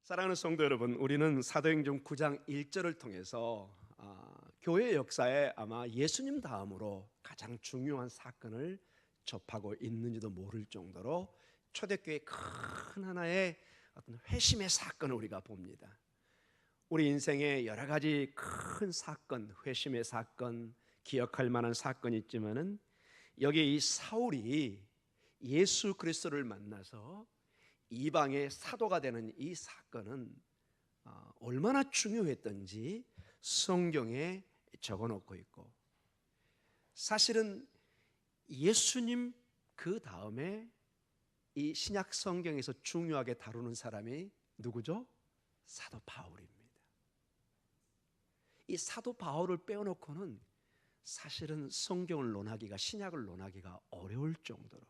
사랑하는 성도 여러분, 우리는 사도행전 9장 1절을 통해서 교회 역사에 아마 예수님 다음으로 가장 중요한 사건을 접하고 있는지도 모를 정도로 초대교회 큰 하나의 어떤 회심의 사건을 우리가 봅니다. 우리 인생에 여러 가지 큰 사건, 회심의 사건, 기억할 만한 사건이 있지만은 여기 이 사울이 예수 그리스도를 만나서 이방의 사도가 되는 이 사건은 얼마나 중요했던지 성경에 적어놓고 있고, 사실은 예수님 그 다음에 이 신약 성경에서 중요하게 다루는 사람이 누구죠? 사도 바울입니다. 이 사도 바울을 빼놓고는 사실은 성경을 논하기가, 신약을 논하기가 어려울 정도로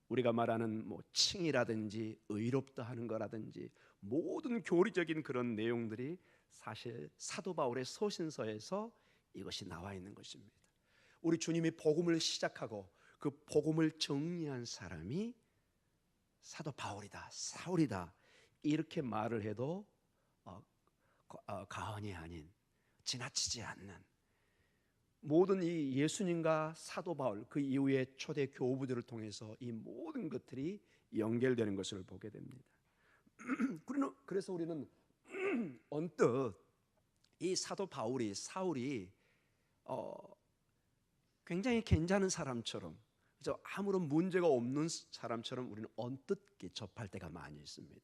우리가 말하는 칭이라든지 의롭다 하는 거라든지 모든 교리적인 그런 내용들이 사실 사도 바울의 서신서에서 이것이 나와 있는 것입니다. 우리 주님이 복음을 시작하고 그 복음을 정리한 사람이 사도 바울이다, 사울이다, 이렇게 말을 해도 과언이 아닌, 지나치지 않는, 모든 이 예수님과 사도 바울 그 이후에 초대 교부들을 통해서 이 모든 것들이 연결되는 것을 보게 됩니다. 그래서 우리는 언뜻 이 사도 바울이, 사울이 굉장히 괜찮은 사람처럼, 그래서 아무런 문제가 없는 사람처럼 우리는 언뜻 접할 때가 많이 있습니다.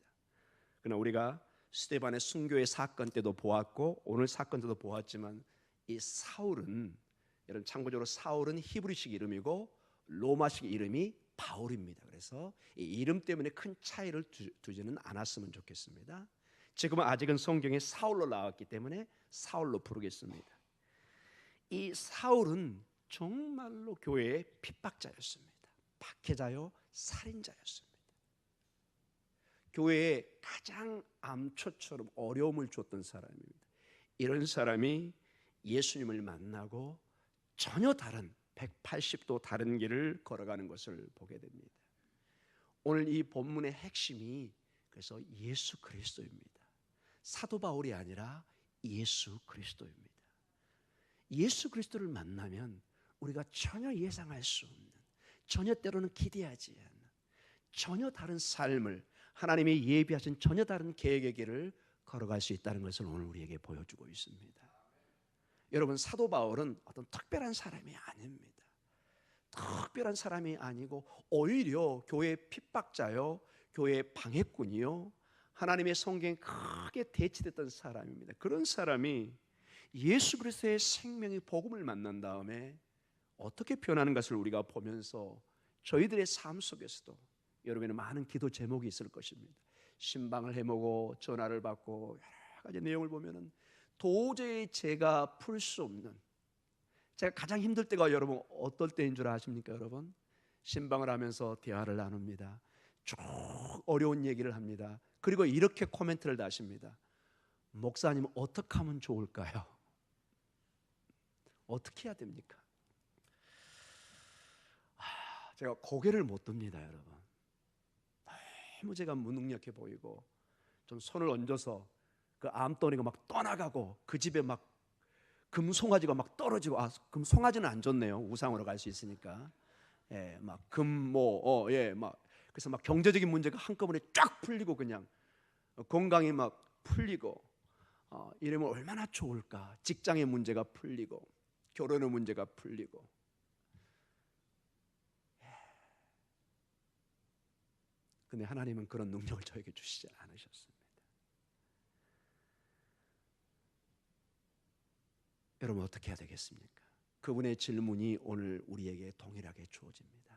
그러나 우리가 스데반의 순교의 사건 때도 보았고 오늘 사건 때도 보았지만, 이 사울은, 여러분 참고적으로 사울은 히브리식 이름이고 로마식 이름이 바울입니다. 그래서 이 이름 때문에 큰 차이를 두지는 않았으면 좋겠습니다. 지금은 아직은 성경에 사울로 나왔기 때문에 사울로 부르겠습니다. 이 사울은 정말로 교회의 핍박자였습니다. 박해자요, 살인자였습니다. 교회에 가장 암초처럼 어려움을 줬던 사람입니다. 이런 사람이 예수님을 만나고 전혀 다른 180도 다른 길을 걸어가는 것을 보게 됩니다. 오늘 이 본문의 핵심이 그래서 예수 그리스도입니다. 사도 바울이 아니라 예수 그리스도입니다. 예수 그리스도를 만나면 우리가 전혀 예상할 수 없는, 전혀 때로는 기대하지 않는, 전혀 다른 삶을, 하나님이 예비하신 전혀 다른 계획의 길을 걸어갈 수 있다는 것을 오늘 우리에게 보여주고 있습니다. 여러분, 사도 바울은 어떤 특별한 사람이 아닙니다. 특별한 사람이 아니고 오히려 교회의 핍박자요, 교회의 방해꾼이요, 하나님의 성경에 크게 대치됐던 사람입니다. 그런 사람이 예수 그리스도의 생명의 복음을 만난 다음에 어떻게 변하는 것을 우리가 보면서 저희들의 삶 속에서도 여러분의 많은 기도 제목이 있을 것입니다. 신방을 해보고 전화를 받고 여러 가지 내용을 보면은 도저히 제가 풀 수 없는, 제가 가장 힘들 때가 여러분 어떨 때인 줄 아십니까? 여러분, 신방을 하면서 대화를 나눕니다. 쭉 어려운 얘기를 합니다. 그리고 이렇게 코멘트를 다십니다. 목사님, 어떻게 하면 좋을까요? 어떻게 해야 됩니까? 제가 고개를 못 듭니다, 여러분. 너무 제가 무능력해 보이고 좀 손을 얹어서 그 암덩이가 막 떠나가고 그 집에 막 금송아지가 막 떨어지고, 금송아지는 안 좋네요. 우상으로 갈 수 있으니까. 예, 막 금모, 막 그래서 막 경제적인 문제가 한꺼번에 쫙 풀리고 그냥 건강이 막 풀리고, 이러면 얼마나 좋을까? 직장의 문제가 풀리고 결혼의 문제가 풀리고. 근데 하나님은 그런 능력을 저에게 주시지 않으셨습니다. 여러분, 어떻게 해야 되겠습니까? 그분의 질문이 오늘 우리에게 동일하게 주어집니다.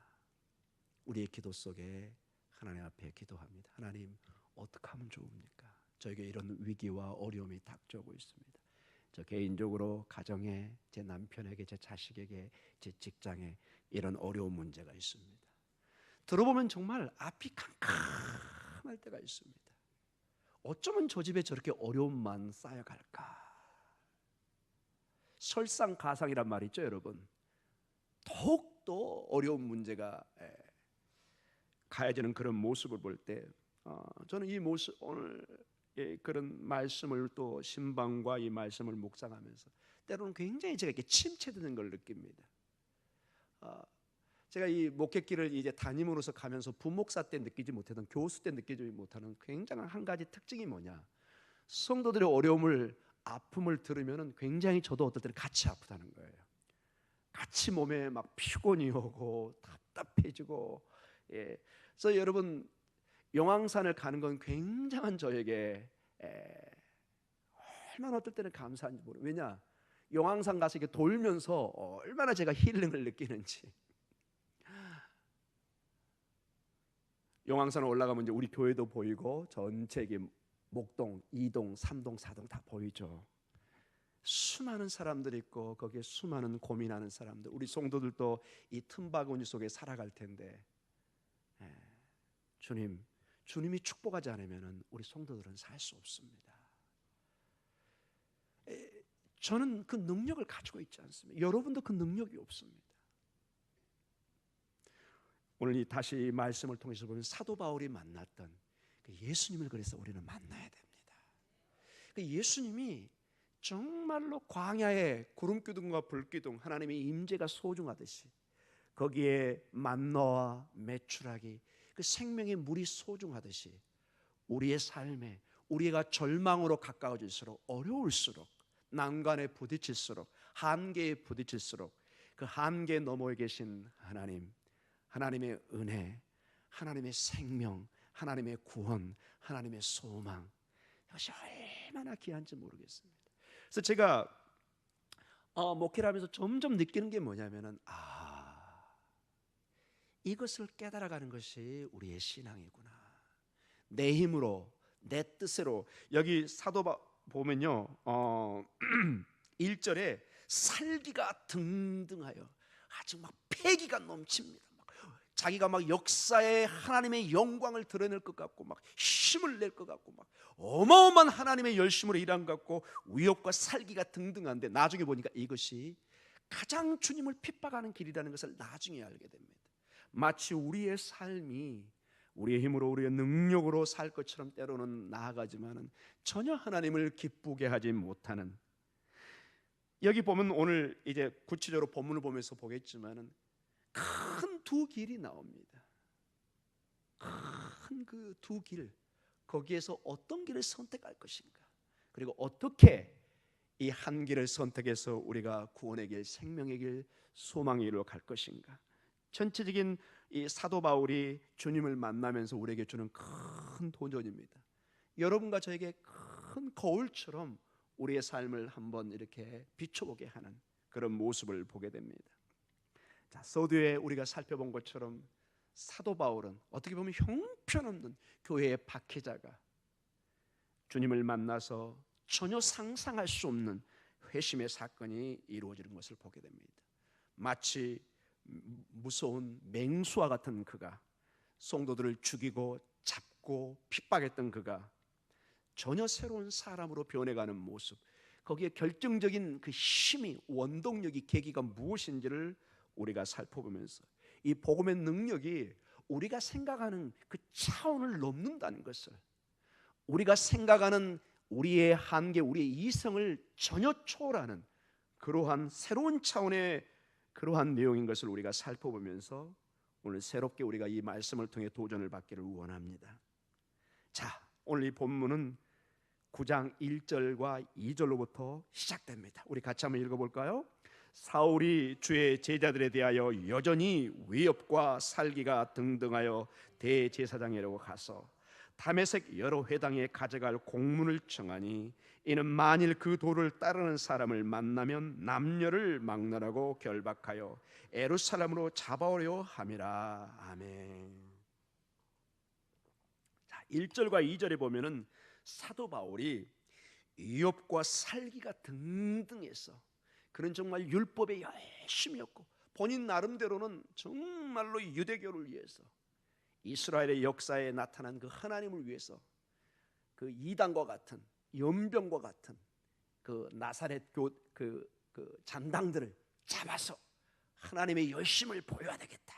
우리의 기도 속에 하나님 앞에 기도합니다. 하나님, 어떻게 하면 좋습니까? 저에게 이런 위기와 어려움이 닥쳐오고 있습니다. 저 개인적으로 가정에, 제 남편에게, 제 자식에게, 제 직장에 이런 어려운 문제가 있습니다. 들어보면 정말 앞이 캄캄할 때가 있습니다. 어쩌면 저 집에 저렇게 어려움만 쌓여갈까? 설상가상이란 말 있죠, 여러분. 더욱더 어려운 문제가 가해지는 그런 모습을 볼 때, 저는 이 모습, 오늘 그런 말씀을 또 신방과 이 말씀을 묵상하면서 때로는 굉장히 제가 이렇게 침체되는 걸 느낍니다. 제가 이 목회길을 이제 담임으로서 가면서 부목사 때 느끼지 못했던, 교수 때 느끼지 못하는 굉장한 한 가지 특징이 뭐냐, 성도들의 어려움을, 아픔을 들으면은 굉장히 저도 어떨 때는 같이 아프다는 거예요. 같이 몸에 막 피곤이 오고 답답해지고. 그래서 여러분, 용왕산을 가는 건 굉장한 저에게 얼마나 어떨 때는 감사한지 모르겠어요. 왜냐, 용왕산 가서 이렇게 돌면서 얼마나 제가 힐링을 느끼는지. 용왕산 올라가면 이제 우리 교회도 보이고 전체 목동, 2동, 3동, 4동 다 보이죠. 수많은 사람들이 있고 거기에 수많은 고민하는 사람들, 우리 성도들도 이 틈바구니 속에 살아갈 텐데, 주님이 축복하지 않으면 우리 성도들은 살 수 없습니다. 저는 그 능력을 가지고 있지 않습니다. 여러분도 그 능력이 없습니다. 오늘 다시 말씀을 통해서 보면 사도 바울이 만났던 그 예수님을 그래서 우리는 만나야 됩니다. 그 예수님이 정말로 광야에 구름기둥과 불기둥, 하나님의 임재가 소중하듯이 거기에 만나와 메추라기, 그 생명의 물이 소중하듯이 우리의 삶에, 우리가 절망으로 가까워질수록, 어려울수록, 난관에 부딪힐수록, 한계에 부딪힐수록 그 한계 너머에 계신 하나님, 하나님의 은혜, 하나님의 생명, 하나님의 구원, 하나님의 소망, 이것이 얼마나 귀한지 모르겠습니다. 그래서 제가 목회를 하면서 점점 느끼는 게 뭐냐면은, 이것을 깨달아가는 것이 우리의 신앙이구나. 내 힘으로, 내 뜻으로. 여기 사도 보면요, 1절에 살기가 등등하여, 아주 막 패기가 넘칩니다. 자기가 막 역사에 하나님의 영광을 드러낼 것 같고, 막 힘을 낼 것 같고, 막 어마어마한 하나님의 열심으로 일한 것 같고, 위협과 살기가 등등한데, 나중에 보니까 이것이 가장 주님을 핍박하는 길이라는 것을 나중에 알게 됩니다. 마치 우리의 삶이 우리의 힘으로, 우리의 능력으로 살 것처럼 때로는 나아가지만은 전혀 하나님을 기쁘게 하지 못하는, 여기 보면 오늘 이제 구체적으로 본문을 보면서 보겠지만은 큰 두 길이 나옵니다. 큰 그 두 길, 거기에서 어떤 길을 선택할 것인가, 그리고 어떻게 이 한 길을 선택해서 우리가 구원의 길, 생명의 길, 소망의 길로 갈 것인가. 전체적인 이 사도 바울이 주님을 만나면서 우리에게 주는 큰 도전입니다. 여러분과 저에게 큰 거울처럼 우리의 삶을 한번 이렇게 비춰보게 하는 그런 모습을 보게 됩니다. 자, 서두에 우리가 살펴본 것처럼 사도 바울은 어떻게 보면 형편없는 교회의 박해자가 주님을 만나서 전혀 상상할 수 없는 회심의 사건이 이루어지는 것을 보게 됩니다. 마치 무서운 맹수와 같은 그가, 성도들을 죽이고 잡고 핍박했던 그가 전혀 새로운 사람으로 변해가는 모습, 거기에 결정적인 그 힘이, 원동력이, 계기가 무엇인지를 우리가 살펴보면서 이 복음의 능력이 우리가 생각하는 그 차원을 넘는다는 것을, 우리가 생각하는 우리의 한계, 우리의 이성을 전혀 초월하는 그러한 새로운 차원의 그러한 내용인 것을 우리가 살펴보면서 오늘 새롭게 우리가 이 말씀을 통해 도전을 받기를 원합니다. 자, 오늘 이 본문은 9장 1절과 2절로부터 시작됩니다. 우리 같이 한번 읽어볼까요? 사울이 주의 제자들에 대하여 여전히 위협과 살기가 등등하여 대제사장에게로 가서 다메섹 여러 회당에 가져갈 공문을 청하니, 이는 만일 그 도를 따르는 사람을 만나면 남녀를 막론하고 결박하여 예루살렘으로 잡아오려 함이라. 아멘. 자, 1절과 2절에 보면은 사도 바울이 위협과 살기가 등등해서, 그는 정말 율법에 열심이었고 본인 나름대로는 정말로 유대교를 위해서, 이스라엘의 역사에 나타난 그 하나님을 위해서 그 이단과 같은, 연병과 같은 그 나사렛 그 잔당들을 잡아서 하나님의 열심을 보여야 되겠다.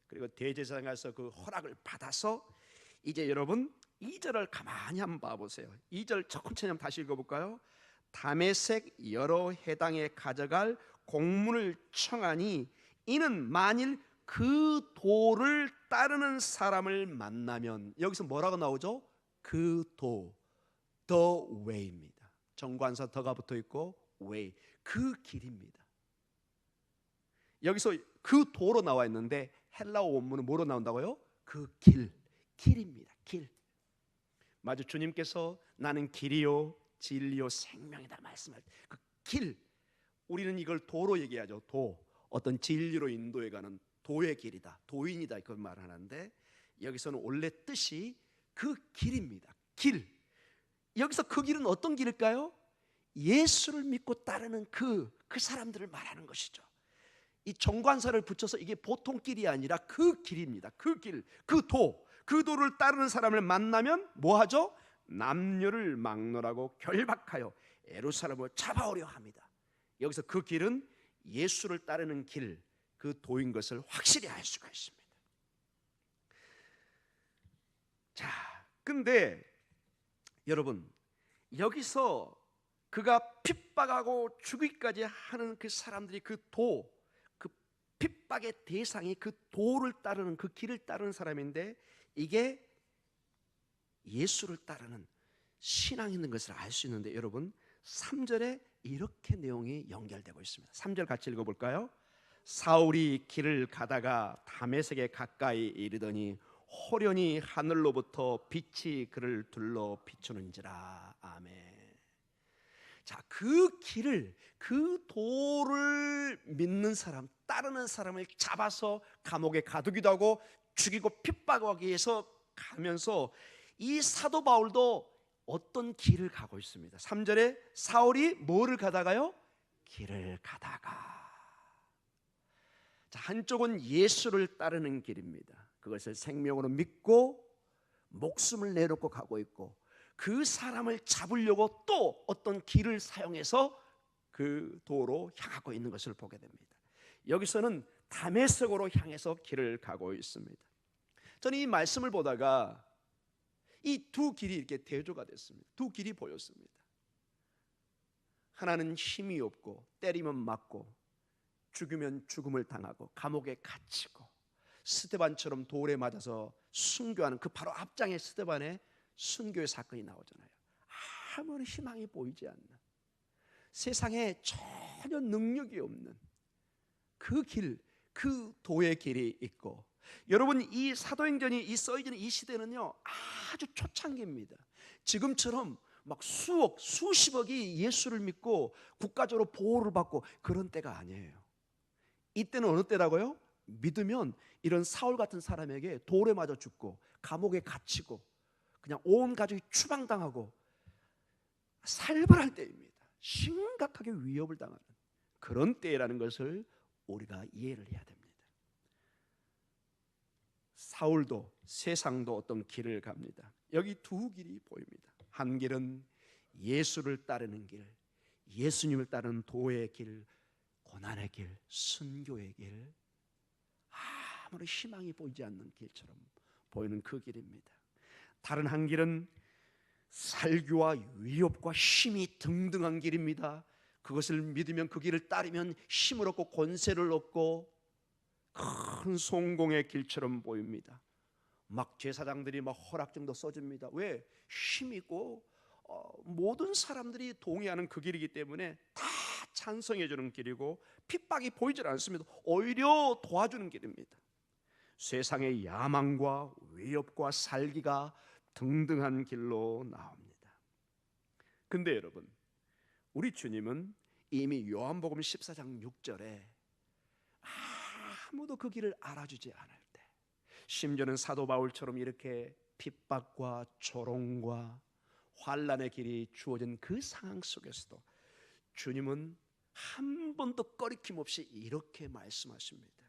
그리고 대제사장에서 그 허락을 받아서 이제 여러분 2절을 가만히 한번 봐보세요. 2절 천천히 한번 다시 읽어볼까요? 다메섹 여러 해당에 가져갈 공문을 청하니 이는 만일 그 도를 따르는 사람을 만나면, 여기서 뭐라고 나오죠? 그 도, the way입니다. 정관사 더가 붙어 있고 way, 그 길입니다. 여기서 그 도로 나와 있는데 헬라어 원문은 뭐로 나온다고요? 그 길, 길입니다. 길. 마주 주님께서 나는 길이요 진리요 생명이다 말씀할 때 그 길, 우리는 이걸 도로 얘기하죠. 도, 어떤 진리로 인도해 가는 도의 길이다, 도인이다, 그걸 말하는데 여기서는 원래 뜻이 그 길입니다. 길. 여기서 그 길은 어떤 길일까요? 예수를 믿고 따르는 그 사람들을 말하는 것이죠. 이 정관사를 붙여서 이게 보통 길이 아니라 그 길입니다. 그 길, 그 도, 그 도를 따르는 사람을 만나면 뭐 하죠? 남녀를 막론하고 결박하여 예루살렘을 잡아오려 합니다. 여기서 그 길은 예수를 따르는 길, 그 도인 것을 확실히 알 수가 있습니다. 자, 근데 여러분, 여기서 그가 핍박하고 죽이기까지 하는 그 사람들이 그 도, 그 핍박의 대상이 그 도를 따르는, 그 길을 따르는 사람인데 이게 예수를 따르는 신앙이 있는 것을 알 수 있는데, 여러분 3절에 이렇게 내용이 연결되고 있습니다. 3절 같이 읽어볼까요? 사울이 길을 가다가 다메섹에 가까이 이르더니 호련히 하늘로부터 빛이 그를 둘러 비추는지라. 아멘. 자, 그 길을, 그 도를 믿는 사람, 따르는 사람을 잡아서 감옥에 가두기도 하고 죽이고 핍박하기 위해서 가면서 이 사도 바울도 어떤 길을 가고 있습니다. 3절에 사울이 뭐를 가다가요? 길을 가다가. 자, 한쪽은 예수를 따르는 길입니다. 그것을 생명으로 믿고 목숨을 내놓고 가고 있고, 그 사람을 잡으려고 또 어떤 길을 사용해서 그 도로 향하고 있는 것을 보게 됩니다. 여기서는 다메섹으로 향해서 길을 가고 있습니다. 저는 이 말씀을 보다가 이 두 길이 이렇게 대조가 됐습니다. 두 길이 보였습니다. 하나는 힘이 없고 때리면 맞고 죽으면 죽음을 당하고 감옥에 갇히고 스데반처럼 돌에 맞아서 순교하는 그 바로 앞장에 스데반의 순교의 사건이 나오잖아요. 아무런 희망이 보이지 않는, 세상에 전혀 능력이 없는 그 길, 그 도의 길이 있고, 여러분 이 사도행전이 이 써있는 이 시대는요 아주 초창기입니다. 지금처럼 막 수억, 수십억이 예수를 믿고 국가적으로 보호를 받고 그런 때가 아니에요. 이때는 어느 때라고요? 믿으면 이런 사울 같은 사람에게 돌에 맞아 죽고 감옥에 갇히고 그냥 온 가족이 추방당하고 살벌할 때입니다. 심각하게 위협을 당하는 그런 때라는 것을 우리가 이해를 해야 됩니다. 사울도 세상도 어떤 길을 갑니다. 여기 두 길이 보입니다. 한 길은 예수를 따르는 길, 예수님을 따르는 도의 길, 고난의 길, 순교의 길, 아무런 희망이 보이지 않는 길처럼 보이는 그 길입니다. 다른 한 길은 살교와 위협과 힘이 등등한 길입니다. 그것을 믿으면, 그 길을 따르면 힘을 얻고 권세를 얻고 큰 성공의 길처럼 보입니다. 막 제사장들이 막 허락정도 써줍니다. 왜? 힘있고 모든 사람들이 동의하는 그 길이기 때문에 다 찬성해 주는 길이고 핍박이 보이질 않습니다. 오히려 도와주는 길입니다. 세상의 야망과 위협과 살기가 등등한 길로 나옵니다. 근데 여러분, 우리 주님은 이미 요한복음 14장 6절에 아무도 그 길을 알아주지 않을 때, 심지어는 사도 바울처럼 이렇게 핍박과 조롱과 환난의 길이 주어진 그 상황 속에서도 주님은 한 번도 꺼리낌 없이 이렇게 말씀하십니다.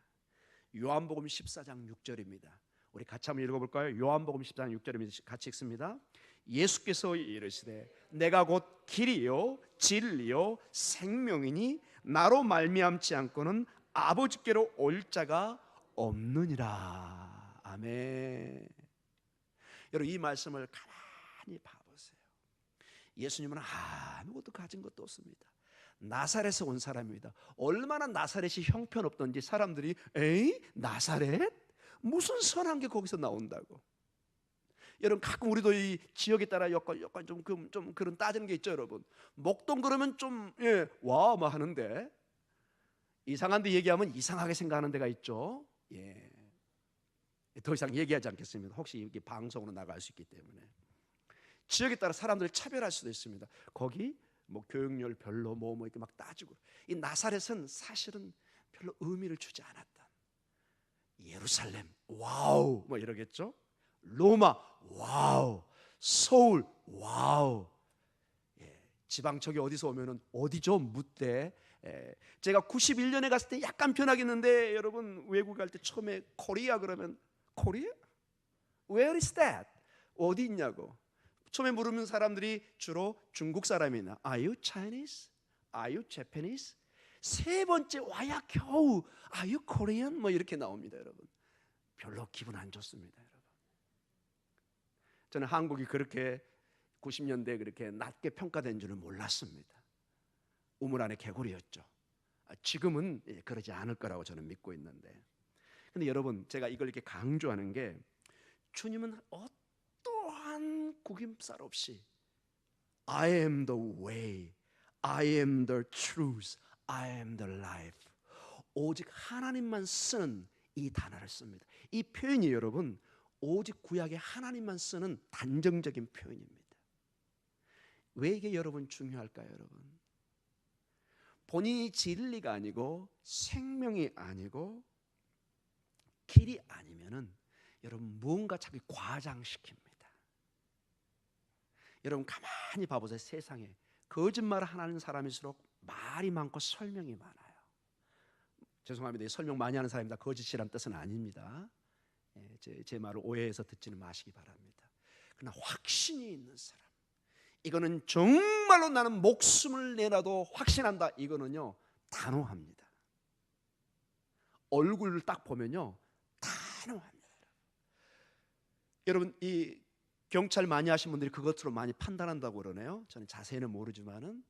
요한복음 14장 6절입니다. 우리 같이 한번 읽어볼까요? 요한복음 14장 6절입니다. 같이 읽습니다. 예수께서 이르시되 내가 곧 길이요 진리요 생명이니 나로 말미암지 않고는 아버지께로 올 자가 없느니라. 아멘. 여러분 이 말씀을 가만히 봐보세요. 예수님은 아무것도 가진 것도 없습니다. 나사렛에서 온 사람입니다. 얼마나 나사렛이 형편없던지 사람들이 에이? 나사렛? 무슨 선한 게 거기서 나온다고. 여러분 가끔 우리도 이 지역에 따라 약간 좀 그런 따지는 게 있죠. 여러분 목동 그러면 좀 와 뭐 하는데 이상한 데 얘기하면 이상하게 생각하는 데가 있죠. 예. 더 이상 얘기하지 않겠습니다. 혹시 이게 방송으로 나갈 수 있기 때문에. 지역에 따라 사람들을 차별할 수도 있습니다. 거기 뭐 교육열 별로 뭐 이렇게 막 따지고. 이 나사렛은 사실은 별로 의미를 주지 않았다. 예루살렘 와우 뭐 이러겠죠. 로마 와우, 서울 와우. 예, 지방 저기 어디서 오면은 어디죠? 묻대. 제가 91년에 갔을 때 약간 변하겠는데 여러분 외국 갈 때 처음에 코리아 그러면 코리아? Where is that? 어디 있냐고. 처음에 물으면 사람들이 주로 중국 사람이나 Are you Chinese? Are you Japanese? 세 번째 와야 겨우 Are you Korean? 뭐 이렇게 나옵니다, 여러분. 별로 기분 안 좋습니다, 여러분. 저는 한국이 그렇게 90년대에 그렇게 낮게 평가된 줄은 몰랐습니다. 우물 안에 개구리였죠. 지금은 그러지 않을 거라고 저는 믿고 있는데. 근데 여러분 제가 이걸 이렇게 강조하는 게 주님은 어떠한 구김살 없이 I am the way, I am the truth, I am the life. 오직 하나님만 쓰는 이 단어를 씁니다. 이 표현이 여러분 오직 구약에 하나님만 쓰는 단정적인 표현입니다. 왜 이게 여러분 중요할까요, 여러분? 본인이 진리가 아니고 생명이 아니고 길이 아니면은 여러분 무언가 자꾸 과장시킵니다. 여러분 가만히 봐보세요. 세상에 거짓말을 하는 사람일수록 말이 많고 설명이 많아요. 죄송합니다. 설명 많이 하는 사람이 다 거짓이란 뜻은 아닙니다. 제 말을 오해해서 듣지는 마시기 바랍니다. 그러나 확신이 있는 사람, 이거는 정말로 나는 목숨을 내놔도 확신한다. 이거는요 단호합니다. 얼굴을 딱 보면요 단호합니다. 여러분 이 경찰 많이 하신 분들이 그것으로 많이 판단한다고 그러네요. 저는 자세히는 모르지만은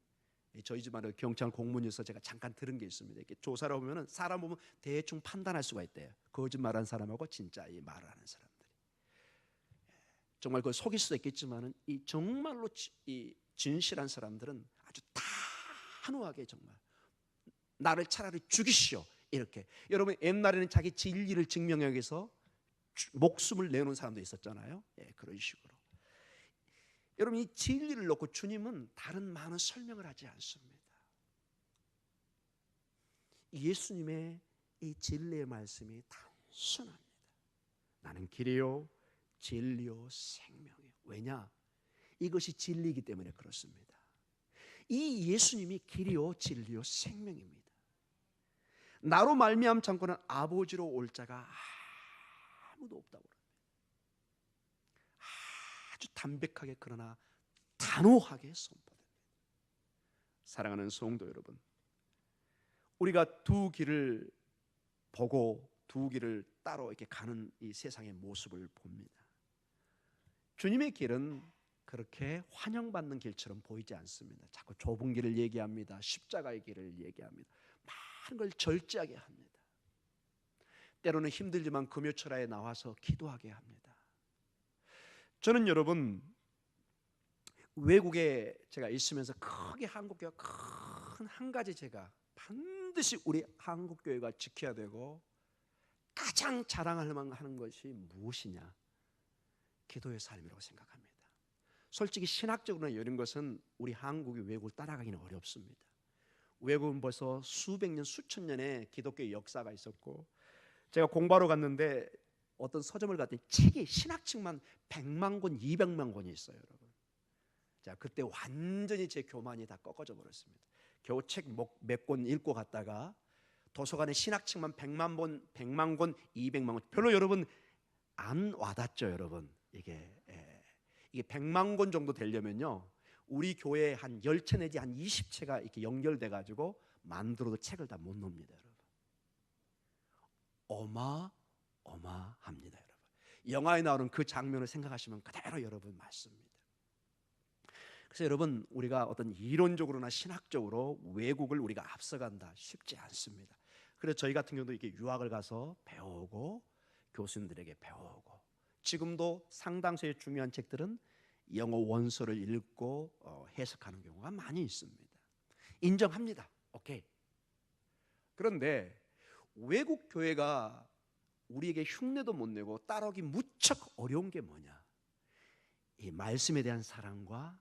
저희 집안에 경찰 공문에서 제가 잠깐 들은 게 있습니다. 이렇게 조사를 보면은 사람 보면 대충 판단할 수가 있대요. 거짓말하는 사람하고 진짜 이 말을 하는 사람들이. 정말 그걸 속일 수도 있겠지만은 이 정말로 이 진실한 사람들은 아주 단호하게 정말 나를 차라리 죽이시오 이렇게. 여러분 옛날에는 자기 진리를 증명하기 위해서 목숨을 내놓은 사람도 있었잖아요. 그런 식으로. 여러분 이 진리를 놓고 주님은 다른 많은 설명을 하지 않습니다. 예수님의 이 진리의 말씀이 단순합니다. 나는 길이요 진리요 생명이요. 왜냐? 이것이 진리이기 때문에 그렇습니다. 이 예수님이 길이요 진리요 생명입니다. 나로 말미암지 않고는 아버지로 올 자가 아무도 없다고 합니다. 아주 담백하게 그러나 단호하게 선포됩니다. 사랑하는 성도 여러분, 우리가 두 길을 보고 두 길을 따로 이렇게 가는 이 세상의 모습을 봅니다. 주님의 길은 그렇게 환영받는 길처럼 보이지 않습니다. 자꾸 좁은 길을 얘기합니다. 십자가의 길을 얘기합니다. 많은 걸 절제하게 합니다. 때로는 힘들지만 금요철야에 나와서 기도하게 합니다. 저는 여러분 외국에 제가 있으면서 크게 한국교회가 큰 한 가지 제가 반드시 우리 한국교회가 지켜야 되고 가장 자랑할 만한 것이 무엇이냐? 기도의 삶이라고 생각합니다. 솔직히 신학적으로는 이런 것은 우리 한국이 외국을 따라가기는 어렵습니다. 외국은 벌써 수백 년, 수천 년의 기독교의 역사가 있었고, 제가 공부하러 갔는데 어떤 서점을 갔더니 책이 신학책만 100만 권, 200만 권이 있어요, 여러분. 자, 그때 완전히 제 교만이 다 꺾어져 버렸습니다. 겨우 책 몇 권 읽고 갔다가 도서관에 신학책만 100만 권, 200만 권. 별로 여러분 안 와닿죠, 여러분. 이게 100만 권 정도 되려면요, 우리 교회에 한 10채 내지 한 20채가 이렇게 연결돼 가지고 만들어도 책을 다 못 놓습니다, 여러분. 어마어마합니다, 여러분. 영화에 나오는 그 장면을 생각하시면 그대로 여러분 맞습니다. 그래서 여러분, 우리가 어떤 이론적으로나 신학적으로 외국을 우리가 앞서간다 쉽지 않습니다. 그래서 저희 같은 경우도 이렇게 유학을 가서 배우고 교수님들에게 배우고, 지금도 상당수의 중요한 책들은 영어 원서를 읽고 해석하는 경우가 많이 있습니다. 인정합니다. 오케이. 그런데 외국 교회가 우리에게 흉내도 못 내고 따르기 무척 어려운 게 뭐냐? 이 말씀에 대한 사랑과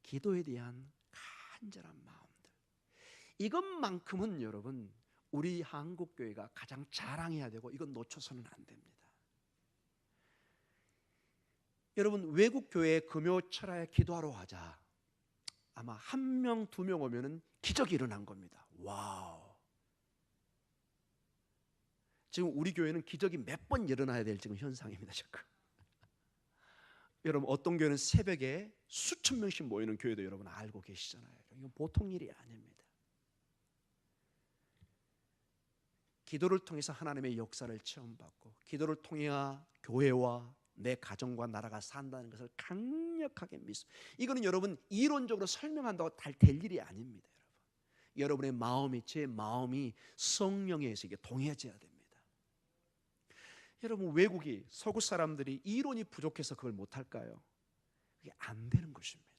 기도에 대한 간절한 마음들. 이것만큼은 여러분, 우리 한국 교회가 가장 자랑해야 되고, 이건 놓쳐서는 안 됩니다. 여러분, 외국 교회 금요 철야에 기도하러 가자. 아마 1명, 2명 오면은 기적이 일어난 겁니다. 와우. 지금 우리 교회는 기적이 몇 번 일어나야 될 지금 현상입니다. 지금. 여러분, 어떤 교회는 새벽에 수천 명씩 모이는 교회도 여러분 알고 계시잖아요. 이건 보통 일이 아닙니다. 기도를 통해서 하나님의 역사를 체험받고, 기도를 통해 교회와 내 가정과 나라가 산다는 것을 강력하게 믿습니다. 이거는 여러분 이론적으로 설명한다고 될 일이 아닙니다. 여러분의 마음이, 제 마음이 성령에 의해서 이게 동해져야 됩니다. 여러분, 외국이, 서구 사람들이 이론이 부족해서 그걸 못할까요? 그게 안 되는 것입니다.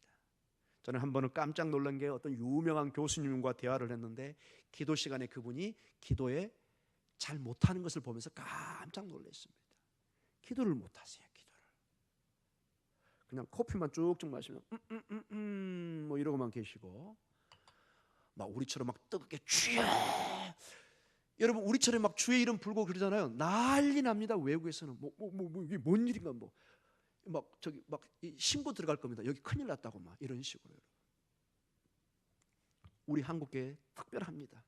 저는 한 번은 깜짝 놀란 게, 어떤 유명한 교수님과 대화를 했는데 기도 시간에 그분이 기도에 잘 못하는 것을 보면서 깜짝 놀랐습니다. 기도를 못하세요. 기도를 그냥 커피만 쭉쭉 마시면 뭐 이러고만 계시고, 막 우리처럼 막 뜨겁게 주여, 여러분 우리처럼 막 주의 이름 불고 그러잖아요. 난리 납니다. 외국에서는 이게 뭔 일인가, 막 저기 막 신고 들어갈 겁니다. 여기 큰일 났다고 막 이런 식으로. 우리 한국교회 특별합니다.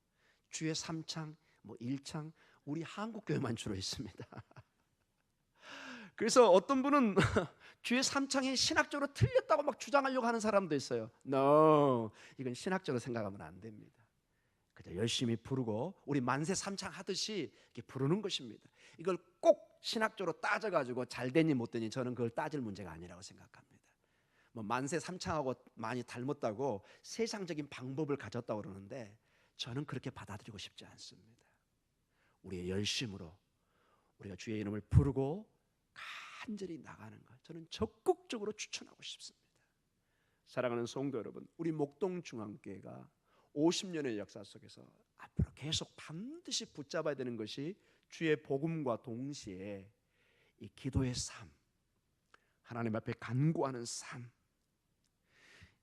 주의 3창, 1창 우리 한국교회만 주로 있습니다. 그래서 어떤 분은 주의 3창이 신학적으로 틀렸다고 막 주장하려고 하는 사람도 있어요. No, 이건 신학적으로 생각하면 안 됩니다. 그저 열심히 부르고 우리 만세 3창 하듯이 이렇게 부르는 것입니다. 이걸 꼭 신학적으로 따져가지고 잘 되니 못 되니 저는 그걸 따질 문제가 아니라고 생각합니다. 만세 3창하고 많이 닮았다고 세상적인 방법을 가졌다고 그러는데 저는 그렇게 받아들이고 싶지 않습니다. 우리의 열심으로 우리가 주의 이름을 부르고 간절히 나가는 것, 저는 적극적으로 추천하고 싶습니다. 사랑하는 성도 여러분, 우리 목동중앙교회가 50년의 역사 속에서 앞으로 계속 반드시 붙잡아야 되는 것이 주의 복음과 동시에 이 기도의 삶, 하나님 앞에 간구하는 삶,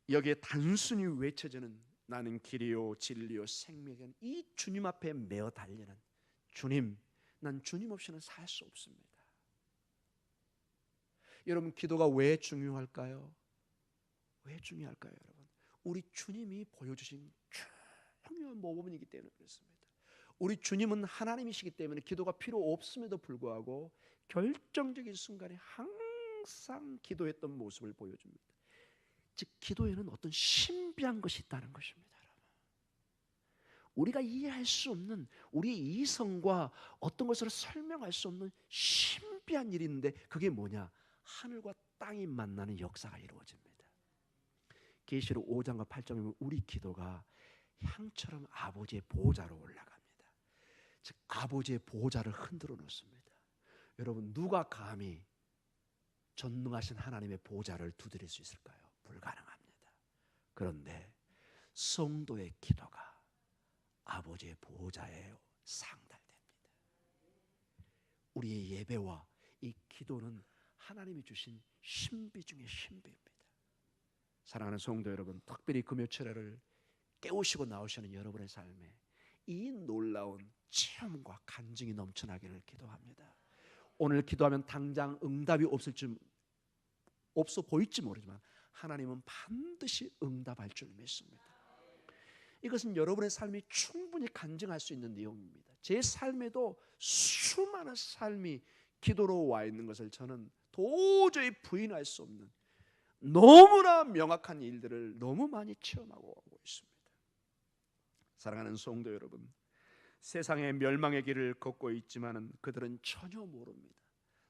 여기에 단순히 외쳐지는 나는 길이요 진리요 생명이요, 이 주님 앞에 매어 달리는, 주님, 난 주님 없이는 살 수 없습니다. 여러분, 기도가 왜 중요할까요? 왜 중요할까요, 여러분? 우리 주님이 보여주신 중요한 모범이기 때문에 그렇습니다. 우리 주님은 하나님이시기 때문에 기도가 필요 없음에도 불구하고 결정적인 순간에 항상 기도했던 모습을 보여줍니다. 즉, 기도에는 어떤 신비한 것이 있다는 것입니다. 우리가 이해할 수 없는, 우리의 이성과 어떤 것으로 설명할 수 없는 신비한 일이 있는데, 그게 뭐냐? 하늘과 땅이 만나는 역사가 이루어집니다. 계시록 5장과 8장이면 우리 기도가 향처럼 아버지의 보좌로 올라갑니다. 즉, 아버지의 보좌를 흔들어 놓습니다. 여러분, 누가 감히 전능하신 하나님의 보좌를 두드릴 수 있을까요? 불가능합니다. 그런데 성도의 기도가 아버지의 보좌에 상달됩니다. 우리의 예배와 이 기도는 하나님이 주신 신비 중의 신비입니다. 사랑하는 성도 여러분, 특별히 금요철야를 깨우시고 나오시는 여러분의 삶에 이 놀라운 체험과 간증이 넘쳐나기를 기도합니다. 오늘 기도하면 당장 응답이 없어 보일지 모르지만 하나님은 반드시 응답할 줄 믿습니다. 이것은 여러분의 삶이 충분히 간증할 수 있는 내용입니다. 제 삶에도 수많은 삶이 기도로 와 있는 것을 저는 도저히 부인할 수 없는 너무나 명확한 일들을 너무 많이 체험하고 오고 있습니다. 사랑하는 성도 여러분, 세상의 멸망의 길을 걷고 있지만은 그들은 전혀 모릅니다.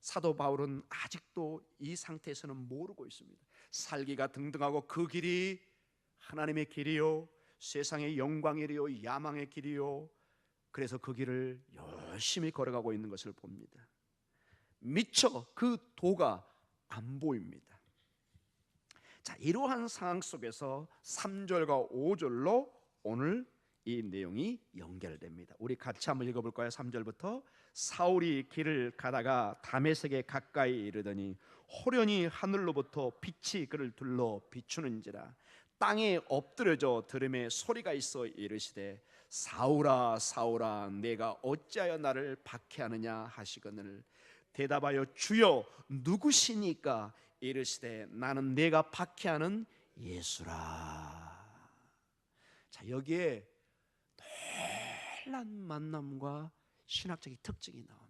사도 바울은 아직도 이 상태에서는 모르고 있습니다. 살기가 등등하고 그 길이 하나님의 길이요, 세상의 영광이요, 야망의 길이요. 그래서 그 길을 열심히 걸어가고 있는 것을 봅니다. 미처 그 도가 안 보입니다. 자, 이러한 상황 속에서 3절과 5절로 오늘 이 내용이 연결됩니다. 우리 같이 한번 읽어볼까요? 3절부터 사울이 길을 가다가 다메섹에 가까이 이르더니 호련히 하늘로부터 빛이 그를 둘러 비추는지라. 땅에 엎드려져 들음에 소리가 있어 이르시되 사울아 사울아 내가 어찌하여 나를 박해하느냐 하시거늘 대답하여 주여 누구시니까 이르시되 나는 내가 박해하는 예수라. 자, 여기에 놀란 만남과 신학적인 특징이 나옵니다.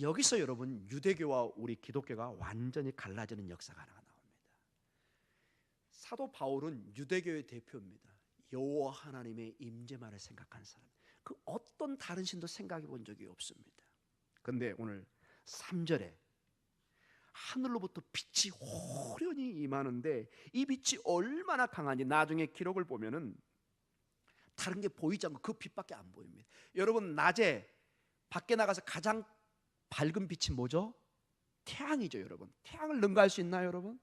여기서 여러분 유대교와 우리 기독교가 완전히 갈라지는 역사가 하나가 나옵니다. 사도 바울은 유대교의 대표입니다. 여호와 하나님의 임재만을 생각한 사람, 그 어떤 다른 신도 생각해 본 적이 없습니다. 그런데 오늘 3절에 하늘로부터 빛이 호련히 임하는데 이 빛이 얼마나 강한지 나중에 기록을 보면은 다른 게 보이지 않고 그 빛밖에 안 보입니다. 여러분 낮에 밖에 나가서 가장 밝은 빛이 뭐죠? 태양이죠. 여러분 태양을 능가할 수 있나요? 여러분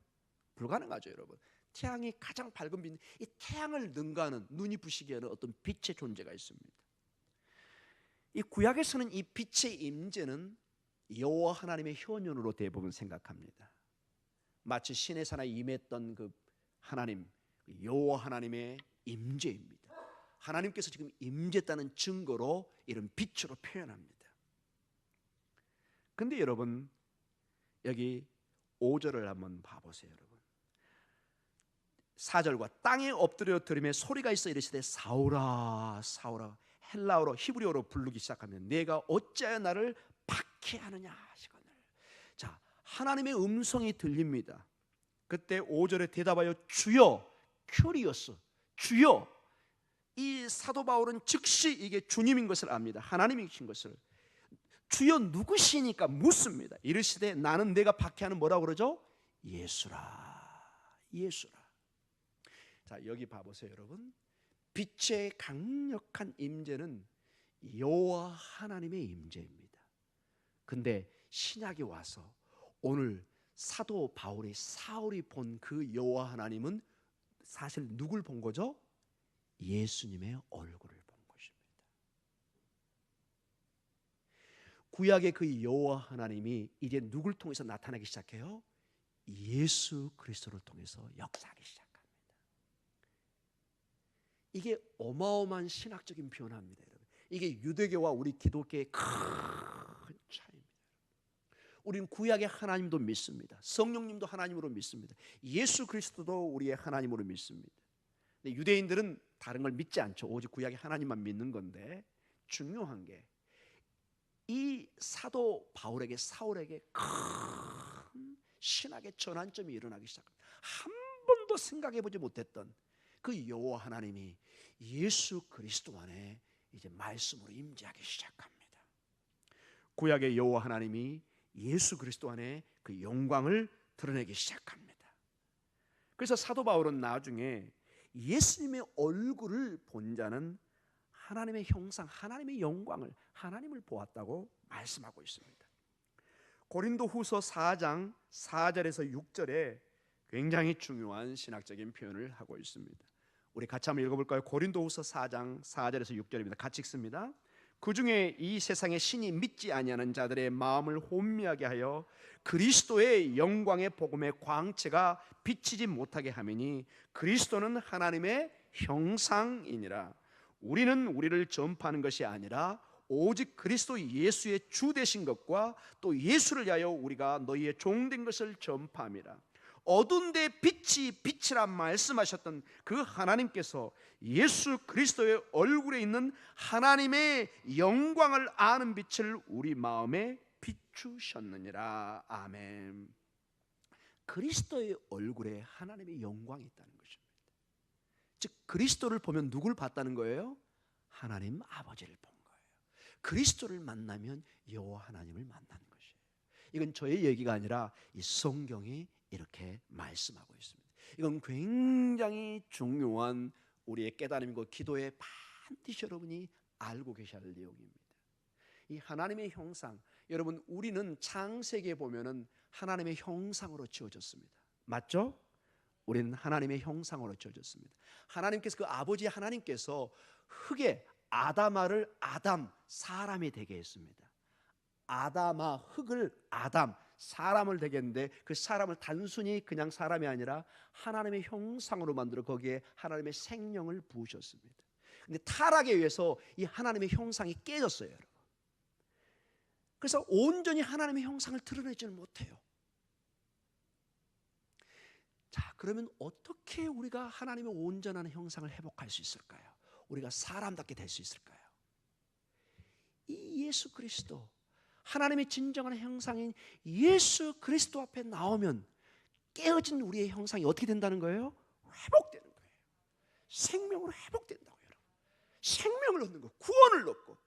불가능하죠. 여러분 태양이 가장 밝은 빛, 이 태양을 능가하는 눈이 부시게 하는 어떤 빛의 존재가 있습니다. 이 구약에서는 이 빛의 임재는 여호와 하나님의 현현으로 대부분 생각합니다. 마치 신의 산에 임했던 그 하나님, 여호와 하나님의 임재입니다. 하나님께서 지금 임재했다는 증거로 이런 빛으로 표현합니다. 근데 여러분 여기 5절을 한번 봐보세요. 여러분 4절과 땅에 엎드려 들음에 소리가 있어 이르시되 사울아 사울아, 헬라어로 히브리어로 부르기 시작하면 내가 어찌하여 나를 박해하느냐 하시거늘. 자, 하나님의 음성이 들립니다. 그때 5절에 대답하여 주여, 큐리오스, 주여. 이 사도 바울은 즉시 이게 주님인 것을 압니다. 하나님이신 것을. 주여 누구시니까 묻습니다. 이르시되 나는 내가 박해하는 뭐라고 그러죠? 예수라. 예수라. 자, 여기 봐보세요 여러분. 빛의 강력한 임재는 여호와 하나님의 임재입니다. 근데 신약이 와서 오늘 사도 바울이 사울이 본 그 여호와 하나님은 사실 누굴 본 거죠? 예수님의 얼굴을 본 것입니다. 구약의 그 여호와 하나님이 이제 누굴 통해서 나타나기 시작해요? 예수 그리스도를 통해서 역사하기 시작합니다. 이게 어마어마한 신학적인 변화입니다. 여러분. 이게 유대교와 우리 기독교의 큰 차이입니다. 우리는 구약의 하나님도 믿습니다. 성령님도 하나님으로 믿습니다. 예수 그리스도도 우리의 하나님으로 믿습니다. 근데 유대인들은 다른 걸 믿지 않죠. 오직 구약의 하나님만 믿는 건데 중요한 게 이 사도 바울에게 사울에게 큰 신학의 전환점이 일어나기 시작합니다. 한 번도 생각해 보지 못했던 그 여호와 하나님이 예수 그리스도 안에 이제 말씀으로 임재하기 시작합니다. 구약의 여호와 하나님이 예수 그리스도 안에 그 영광을 드러내기 시작합니다. 그래서 사도 바울은 나중에 예수님의 얼굴을 본 자는 하나님의 형상, 하나님의 영광을, 하나님을 보았다고 말씀하고 있습니다. 고린도후서 4장 4절에서 6절에 굉장히 중요한 신학적인 표현을 하고 있습니다. 우리 같이 한번 읽어볼까요? 고린도후서 4장 4절에서 6절입니다. 같이 읽습니다. 그 중에 이 세상의 신이 믿지 아니하는 자들의 마음을 혼미하게 하여 그리스도의 영광의 복음의 광채가 비치지 못하게 하매니 그리스도는 하나님의 형상이니라. 우리는 우리를 전파하는 것이 아니라 오직 그리스도 예수의 주 되신 것과 또 예수를 위하여 우리가 너희의 종된 것을 전파함이라. 어두운 데 빛이 빛이라 말씀하셨던 그 하나님께서 예수 그리스도의 얼굴에 있는 하나님의 영광을 아는 빛을 우리 마음에 비추셨느니라. 아멘. 그리스도의 얼굴에 하나님의 영광이 있다는 것입니다. 즉 그리스도를 보면 누굴 봤다는 거예요? 하나님 아버지를 본 거예요. 그리스도를 만나면 여호와 하나님을 만나는 것이에요. 이건 저의 얘기가 아니라 이 성경이 이렇게 말씀하고 있습니다. 이건 굉장히 중요한 우리의 깨달음이고 기도에 반드시 여러분이 알고 계셔야 할 내용입니다. 이 하나님의 형상, 여러분 우리는 창세기에 보면은 하나님의 형상으로 지어졌습니다. 맞죠? 우리는 하나님의 형상으로 지어졌습니다. 하나님께서 그 아버지 하나님께서 흙에 아담아를 아담 사람이 되게 했습니다. 아담아 흙을 아담 사람을 되게 했는데 그 사람을 단순히 그냥 사람이 아니라 하나님의 형상으로 만들어 거기에 하나님의 생명을 부으셨습니다. 근데 타락에 의해서 이 하나님의 형상이 깨졌어요, 여러분. 그래서 온전히 하나님의 형상을 드러내지는 못해요. 자, 그러면 어떻게 우리가 하나님의 온전한 형상을 회복할 수 있을까요? 우리가 사람답게 될 수 있을까요? 이 예수 그리스도, 하나님의 진정한 형상인 예수 그리스도 앞에 나오면 깨어진 우리의 형상이 어떻게 된다는 거예요? 회복되는 거예요. 생명으로 회복된다고요. 생명을 얻는 거, 구원을 얻고.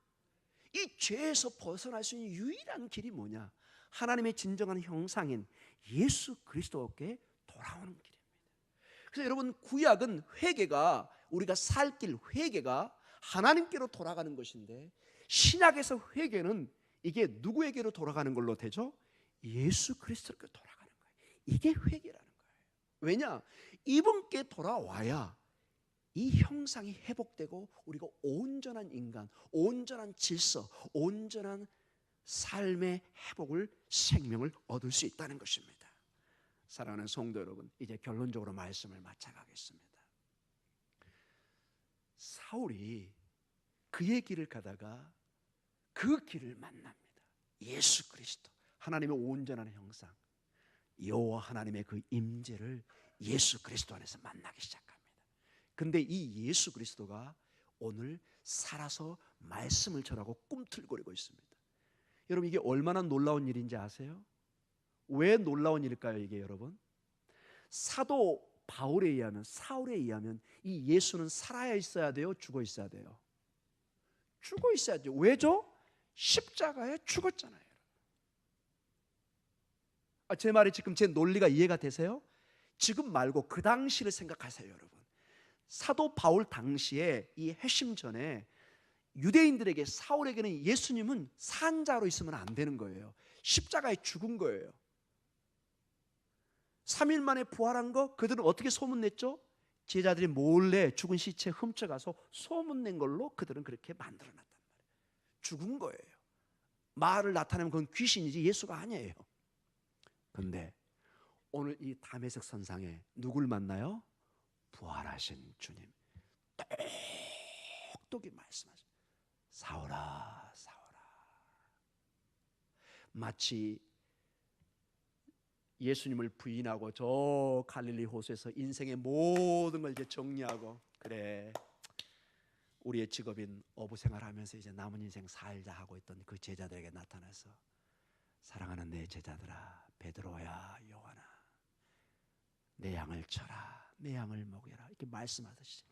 이 죄에서 벗어날 수 있는 유일한 길이 뭐냐? 하나님의 진정한 형상인 예수 그리스도께 돌아오는 길입니다. 그래서 여러분 구약은 회개가 우리가 살 길 회개가 하나님께로 돌아가는 것인데 신약에서 회개는 이게 누구에게로 돌아가는 걸로 되죠? 예수 그리스도께 돌아가는 거예요. 이게 회개라는 거예요. 왜냐? 이분께 돌아와야 이 형상이 회복되고 우리가 온전한 인간, 온전한 질서, 온전한 삶의 회복을 생명을 얻을 수 있다는 것입니다. 사랑하는 성도 여러분, 이제 결론적으로 말씀을 마쳐가겠습니다. 사울이 그의 길을 가다가 그 길을 만납니다. 예수 그리스도, 하나님의 온전한 형상, 여호와 하나님의 그 임재를 예수 그리스도 안에서 만나기 시작합니다. 근데 이 예수 그리스도가 오늘 살아서 말씀을 전하고 꿈틀거리고 있습니다. 여러분 이게 얼마나 놀라운 일인지 아세요? 왜 놀라운 일일까요, 이게 여러분? 사도 바울에 의하면, 사울에 의하면 이 예수는 살아 있어야 돼요, 죽어 있어야 돼요? 죽어 있어야 돼요. 왜죠? 십자가에 죽었잖아요. 제 말이 지금 제 논리가 이해가 되세요? 지금 말고 그 당시를 생각하세요, 여러분. 사도 바울 당시에 이 회심 전에 유대인들에게, 사울에게는 예수님은 산자로 있으면 안 되는 거예요. 십자가에 죽은 거예요. 3일 만에 부활한 거 그들은 어떻게 소문냈죠? 제자들이 몰래 죽은 시체 훔쳐가서 소문낸 걸로 그들은 그렇게 만들어놨단 말이에요. 죽은 거예요. 말을 나타내면 그건 귀신이지 예수가 아니에요. 그런데 오늘 이 다메섹 선상에 누굴 만나요? 부활하신 주님. 똑똑히 말씀하세요. 사울아, 사울아. 마치 예수님을 부인하고 저 갈릴리 호수에서 인생의 모든 걸 이제 정리하고, 그래 우리의 직업인 어부 생활하면서 이제 남은 인생 살자 하고 있던 그 제자들에게 나타나서, 사랑하는 내 제자들아, 베드로야, 요한아, 내 양을 쳐라, 내 양을 먹여라, 이렇게 말씀하듯이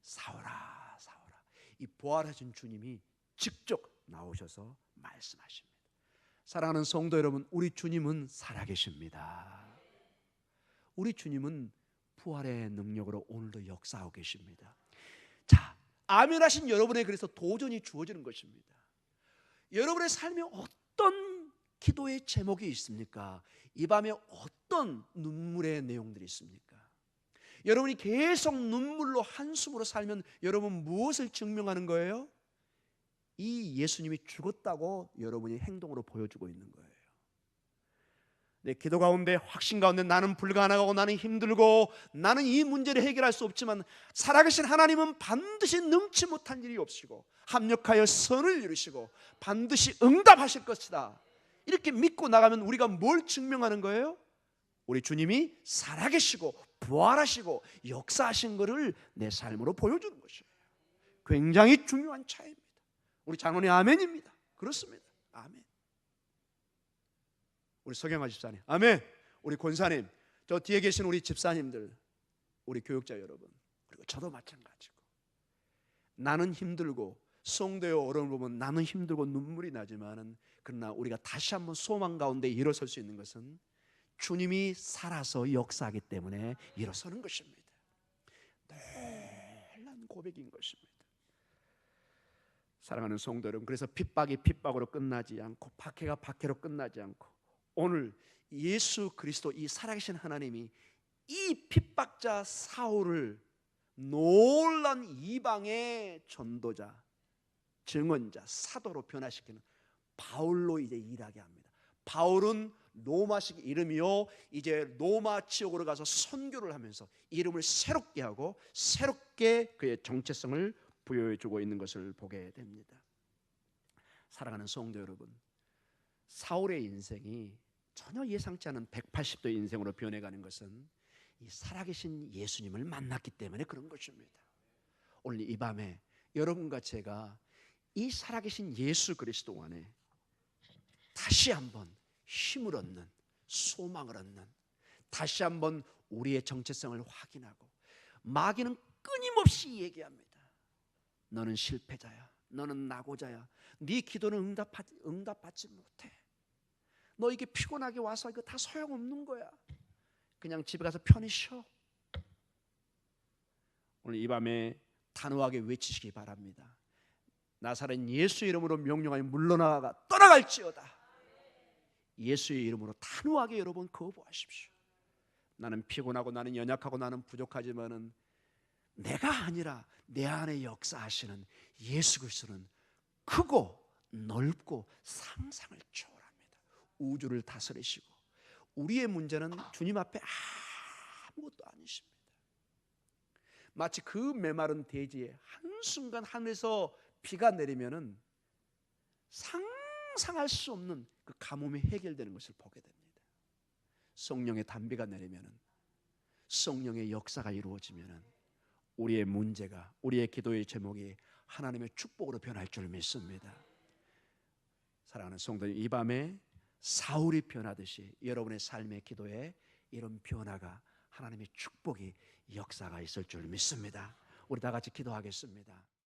사울아, 사울아, 이 부활하신 주님이 직접 나오셔서 말씀하십니다. 사랑하는 성도 여러분, 우리 주님은 살아계십니다. 우리 주님은 부활의 능력으로 오늘도 역사하고 계십니다. 자, 아멘 하신 여러분에게 그래서 도전이 주어지는 것입니다. 여러분의 삶에 어떤 기도의 제목이 있습니까? 이 밤에 어떤 눈물의 내용들이 있습니까? 여러분이 계속 눈물로 한숨으로 살면 여러분 무엇을 증명하는 거예요? 이 예수님이 죽었다고 여러분이 행동으로 보여주고 있는 거예요. 내 기도 가운데, 확신 가운데 나는 불가능하고 나는 힘들고 나는 이 문제를 해결할 수 없지만 살아계신 하나님은 반드시 능치 못한 일이 없으시고 합력하여 선을 이루시고 반드시 응답하실 것이다, 이렇게 믿고 나가면 우리가 뭘 증명하는 거예요? 우리 주님이 살아계시고 부활하시고 역사하신 것을 내 삶으로 보여주는 것이에요. 굉장히 중요한 차이입니다. 우리 장로님 아멘입니다. 그렇습니다. 아멘. 우리 서경화 집사님 아멘. 우리 권사님, 저 뒤에 계신 우리 집사님들, 우리 교육자 여러분, 그리고 저도 마찬가지고 나는 힘들고 성도의 어려움을 보면 나는 힘들고 눈물이 나지만은 그러나 우리가 다시 한번 소망 가운데 일어설 수 있는 것은 주님이 살아서 역사하기 때문에 일어서는 것입니다. 놀라운 고백인 것입니다. 사랑하는 성도 여러분, 그래서 핍박이 핍박으로 끝나지 않고 박해가 박해로 끝나지 않고 오늘 예수 그리스도 이 살아계신 하나님이 이 핍박자 사울을 놀란 이방의 전도자, 증언자, 사도로 변화시키는 바울로 이제 일하게 합니다. 바울은 로마식 이름이요, 이제 로마 지역으로 가서 선교를 하면서 이름을 새롭게 하고 새롭게 그의 정체성을 부여해주고 있는 것을 보게 됩니다. 사랑하는 성도 여러분, 사울의 인생이 전혀 예상치 않은 180도의 인생으로 변해가는 것은 이 살아계신 예수님을 만났기 때문에 그런 것입니다. 오늘 이 밤에 여러분과 제가 이 살아계신 예수 그리스도 안에 다시 한번 힘을 얻는, 소망을 얻는, 다시 한번 우리의 정체성을 확인하고, 마귀는 끊임없이 얘기합니다. 너는 실패자야, 너는 낙오자야, 네 기도는 응답받지 못해, 너 이게 피곤하게 와서 이거 다 소용없는 거야, 그냥 집에 가서 편히 쉬어. 오늘 이 밤에 단호하게 외치시기 바랍니다. 나사렛 예수 이름으로 명령하여 물러나가 떠나갈지어다. 예수의 이름으로 단호하게 여러분 거부하십시오. 나는 피곤하고 나는 연약하고 나는 부족하지만은 내가 아니라 내 안에 역사하시는 예수 그리스도는 크고 넓고 상상을 초월합니다. 우주를 다스리시고 우리의 문제는 주님 앞에 아무것도 아니십니다. 마치 그 메마른 대지에 한순간 하늘에서 비가 내리면은 상상할 수 없는 그 가뭄이 해결되는 것을 보게 됩니다. 성령의 단비가 내리면은, 성령의 역사가 이루어지면은 우리의 문제가, 우리의 기도의 제목이 하나님의 축복으로 변할 줄 믿습니다. 사랑하는 성도님, 이 밤에 사울이 변하듯이 여러분의 삶의 기도에 이런 변화가, 하나님의 축복이, 역사가 있을 줄 믿습니다. 우리 다 같이 기도하겠습니다.